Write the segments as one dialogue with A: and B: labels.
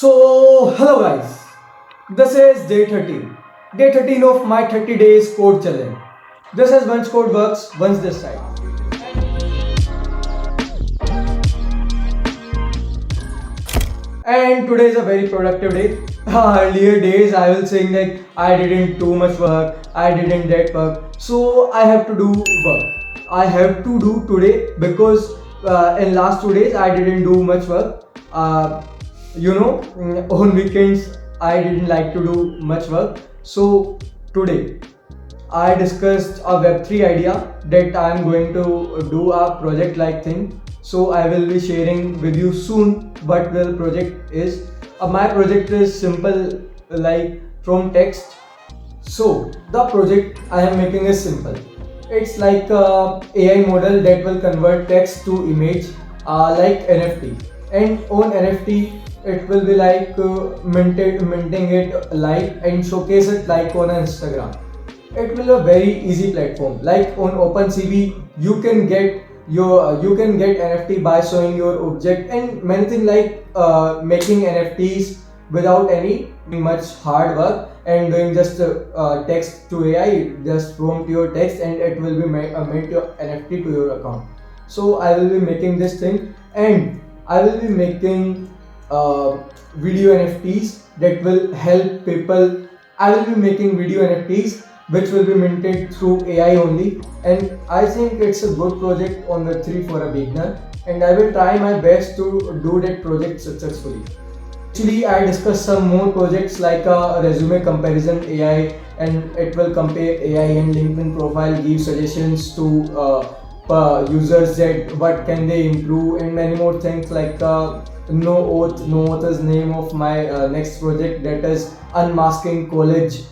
A: Hello guys, this is day 13. Day 13 of my 30 days code challenge. This is Vansh code works once this side. And today is a very productive day. Earlier days I will saying that I didn't do much work, I didn't that work. So I have to do work. I have to do today because in last 2 days I didn't do much work. On weekends I didn't like to do much work. So today I discussed a Web3 idea that I am going to do a project like thing. So I will be sharing with you soon what the project is. My project is simple, like from text. So the project I am making is simple. It's like a AI model that will convert text to image, like NFT. And on NFT, it will be like minting it like and showcase it like on Instagram. It will a very easy platform. Like on OpenCV, you can get NFT by showing your object and many things like making NFTs without any much hard work and doing just text to AI, just prompt your text and it will be mint your NFT to your account. So I will be making this thing and I will be making video NFTs that will help people. I will be making video NFTs which will be minted through AI only, and I think it's a good project on Web3 for a beginner, and I will try my best to do that project successfully. Actually, I discussed some more projects like a resume comparison AI, and it will compare AI and LinkedIn profile, give suggestions to users that what can they improve, and many more things like no oath is name of my next project, that is unmasking college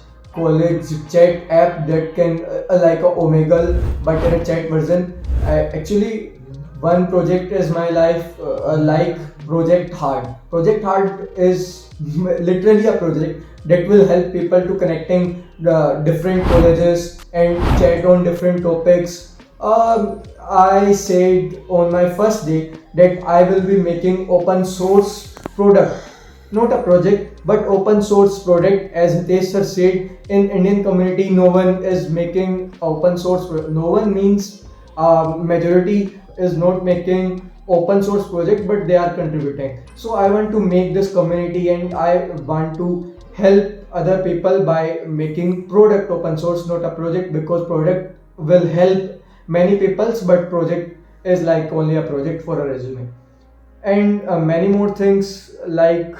A: chat app that can like a Omegle but in a chat version. Actually, one project is my life like project hard is literally a project that will help people to connecting the different colleges and chat on different topics. I said on my first day that I will be making open source product, not a project but open source product. As Hitesh sir said, in Indian community no one is making open source no one means majority is not making open source project, but they are contributing. So I want to make this community and I want to help other people by making product open source, not a project, because product will help many peoples but project is like only a project for a resume. And many more things like,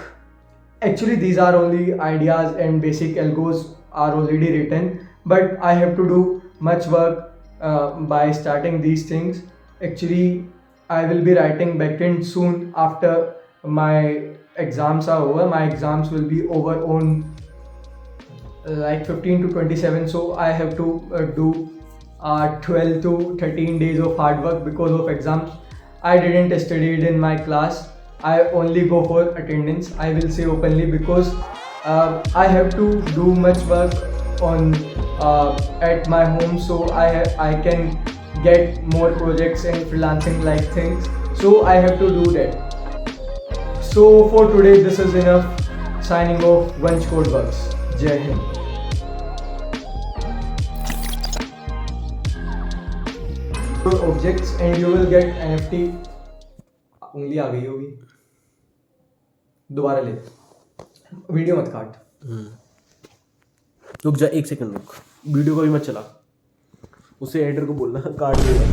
A: actually these are only ideas and basic algos are already written, but I have to do much work by starting these things. Actually, I will be writing backend soon after my exams are over. My exams will be over on like 15 to 27, so I have to do 12 to 13 days of hard work because of exams. I didn't study it in my class, I only go for attendance, I will say openly, because I have to do much work on at my home, so I can get more projects and freelancing like things, so I have to do that. So for today this is enough. Signing off. Vansh code works. Jai Hind. Your objects and you will get NFT. उंगली आ गई होगी, दोबारा ले, video मत काट।
B: रुक जा, 1 second रुक, वीडियो को भी मत चला, उसे एडिटर को बोलना काट देगा।